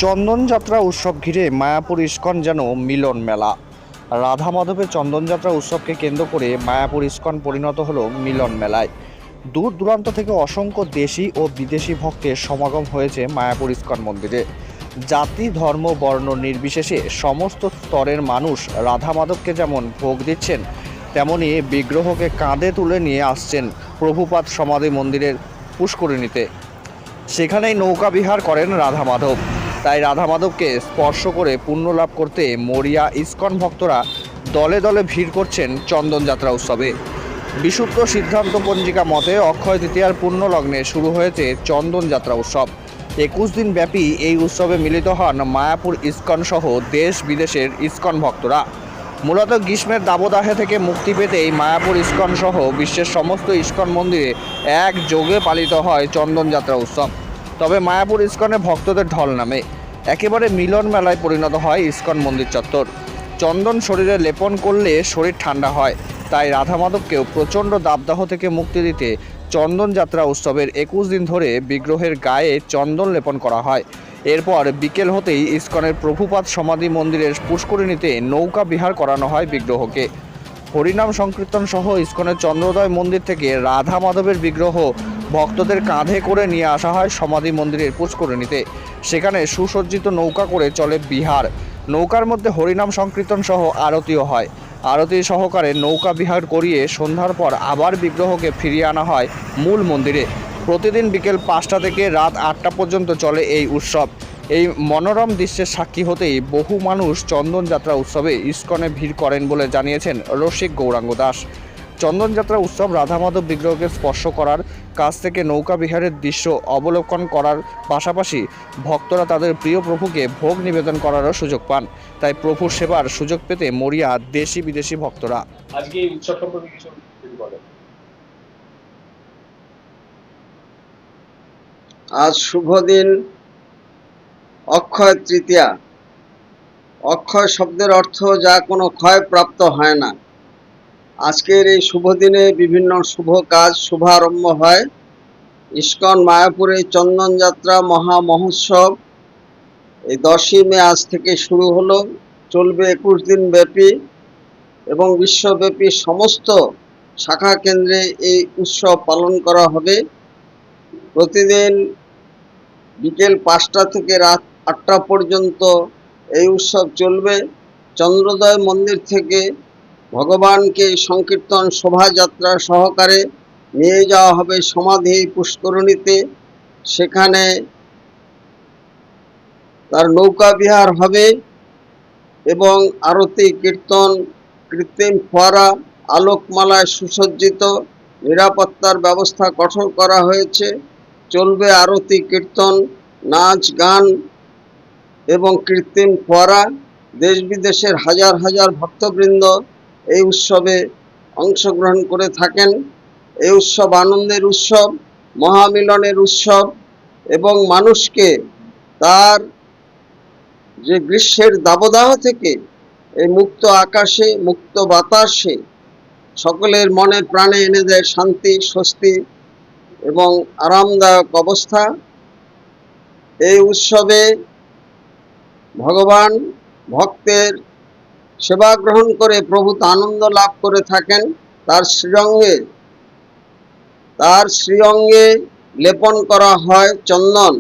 চন্দনযাত্রা উৎসব ঘিরে মায়াপুর ইস্কন যেন মিলন মেলা। রাধা মাধবের চন্দনযাত্রা উৎসবকে কেন্দ্র করে মায়াপুর ইস্কন পরিণত হলো মিলন মেলায়। দূর দূরান্ত থেকে অসংখ্য দেশি ও বিদেশি ভক্তের সমাগম হয়েছে মায়াপুর ইস্কন মন্দিরে। জাতি ধর্ম বর্ণ নির্বিশেষে সমস্ত স্তরের মানুষ রাধা মাধবকে যেমন ভোগ দিচ্ছেন, তেমনি বিগ্রহকে কাঁধে তুলে নিয়ে আসছেন প্রভুপাদ সমাধি মন্দিরের পুষ্করিণীতে। সেখানেই নৌকা বিহার করেন রাধা মাধব। তাই রাধা মাধবকে স্পর্শ করে পুণ্য লাভ করতে মরিয়া ইস্কন ভক্তরা দলে দলে ভিড় করছেন চন্দনযাত্রা উৎসবে। বিশুদ্ধ সিদ্ধান্ত পঞ্জিকা মতে অক্ষয় তৃতীয়ার পুণ্য লগ্নে শুরু হয়েছে চন্দনযাত্রা উৎসব। 21 দিন ব্যাপী এই উৎসবে মিলিত হন মায়াপুর ইস্কন সহ দেশ বিদেশের ইস্কন ভক্তরা। মূলত গ্রীষ্মের দাবদাহে থেকে মুক্তি পেতেই মায়াপুর ইস্কন সহ বিশ্বের সমস্ত ইস্কন মন্দিরে একযোগে পালিত হয় চন্দনযাত্রা উৎসব। তবে মায়াপুর ইস্কনে ভক্তদের ঢল নামে। একেবারে মিলন মেলায় পরিণত হয় ইস্কন মন্দির চত্বর। চন্দন শরীরে লেপন করলে শরীর ঠান্ডা হয়, তাই রাধা মাধবকেও প্রচণ্ড দাবদাহ থেকে মুক্তি দিতে চন্দনযাত্রা উৎসবের 21 দিন ধরে বিগ্রহের গায়ে চন্দন লেপন করা হয়। এরপর বিকেল হতেই ইস্কনের প্রভুপাদ সমাধি মন্দিরের পুষ্করিণীতে নৌকা বিহার করানো হয় বিগ্রহকে। হরিনাম সংকীর্তন সহ ইস্কনের চন্দ্রোদয় মন্দির থেকে রাধা মাধবের বিগ্রহ ভক্তদের কাঁধে করে নিয়ে আসা হয় সমাধি মন্দিরের পুষ্করিণীতে। সেখানে সুসজ্জিত নৌকা করে চলে বিহার। নৌকার মধ্যে হরিনাম সংকীর্তন সহ আরতিও হয়। আরতি সহকারে নৌকা বিহার করিয়ে সন্ধ্যার পর আবার বিগ্রহকে ফিরিয়ে আনা হয় মূল মন্দিরে। প্রতিদিন বিকেল 5টা থেকে রাত 8টা পর্যন্ত চলে এই উৎসব। এই মনোরম দৃশ্যের সাক্ষী হতেই বহু মানুষ চন্দনযাত্রা উৎসবে ইস্কনে ভিড় করেন বলে জানিয়েছেন রসিক গৌরাঙ্গ দাস। চন্দনযাত্রা উৎসব রাধা মাধব বিগ্রহকে স্পর্শ করার, কাছ থেকে নৌকা বিহারের দৃশ্য অবলোকন করার পাশাপাশি ভক্তরা তাদের প্রিয় প্রভুকে ভোগ নিবেদন করারও সুযোগ পান। তাই প্রভুর সেবার সুযোগ পেতে মরিয়া দেশি বিদেশি ভক্তরা। আজকে এই উৎসব সম্পর্কে কিছু যদি বলেন। আজ শুভ দিন, অক্ষয় তৃতীয়া। অক্ষয় শব্দের অর্থ যা কোনো ক্ষয় প্রাপ্ত হয় না। আজকের এই শুভ দিনে বিভিন্ন শুভ কাজ শুভারম্ভ হয়। ইস্কন মায়াপুরে চন্দনযাত্রা মহা মহোৎসব এই 10ই মে আজ থেকে শুরু হলো, চলবে 21 দিন ব্যাপী এবং বিশ্বব্যাপী সমস্ত শাখা কেন্দ্রে এই উৎসব পালন করা হবে। প্রতিদিন বিকেল 5টা থেকে রাত 8টা পর্যন্ত এই উৎসব চলবে। চন্দ্রোদয় মন্দির থেকে ভগবানকে সংকীর্তন শোভাযাত্রা সহকারে নিয়ে যাওয়া হবে সমাধি পুষ্করিণীতে। সেখানে তার নৌকা বিহার হবে এবং আরতি কীর্তন, কৃত্রিম ফোয়ারা, আলোকমালায় সুসজ্জিত, নিরাপত্তার ব্যবস্থা কঠোর করা হয়েছে। চলবে আরতি কীর্তন, নাচ গান এবং কৃত্রিম ফোয়ারা। দেশ বিদেশের হাজার হাজার ভক্তবৃন্দ এই উৎসবে অংশগ্রহণ করে থাকেন। এই উৎসব আনন্দের উৎসব, মহামিলনের উৎসব এবং মানুষকে তার যে গ্রীষ্মের দাবদাহ থেকে এই মুক্ত আকাশে, মুক্ত বাতাসে সকলের মনে প্রাণে এনে দেয় শান্তি, স্বস্তি এবং আরামদায়ক অবস্থা। এই উৎসবে ভগবান ভক্তের সেবা গ্রহণ করে প্রভূত আনন্দ লাভ করে থাকেন। তার শ্রীঅঙ্গে লেপন করা হয় চন্দন।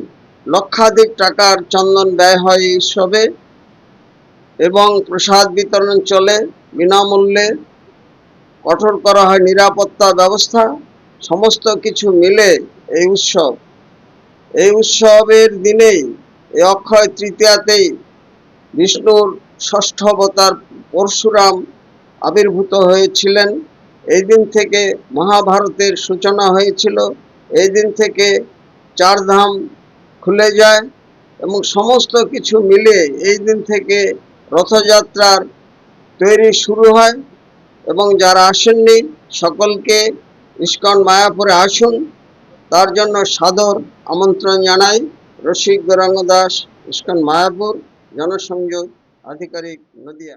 লক্ষাধিক টাকার চন্দন ব্যয় হয় এই উৎসবে এবং প্রসাদ বিতরণ চলে বিনামূল্যে। কঠোর করা হয় নিরাপত্তা ব্যবস্থা। সমস্ত কিছু মিলে এই উৎসবের দিনেই, এই অক্ষয় তৃতীয়াতেই বিষ্ণুর ষষ্ঠ অবতার পরশুরাম আবির্ভূত হয়েছিলেন। এই দিন থেকে মহাভারতের সূচনা হয়েছিল। এই দিন থেকে 4 ধাম খুলে যায় এবং সমস্ত কিছু মিলে এই দিন থেকে রথযাত্রার তৈরি শুরু হয়। এবং যারা আসেননি সকলকে ইস্কন মায়াপুরে আসুন, তার জন্য সাদর আমন্ত্রণ জানাই। রসিক গৌরাঙ্গ দাস, ইস্কন মায়াপুর, জনসংযোগ আধিকারিক, নদিয়া।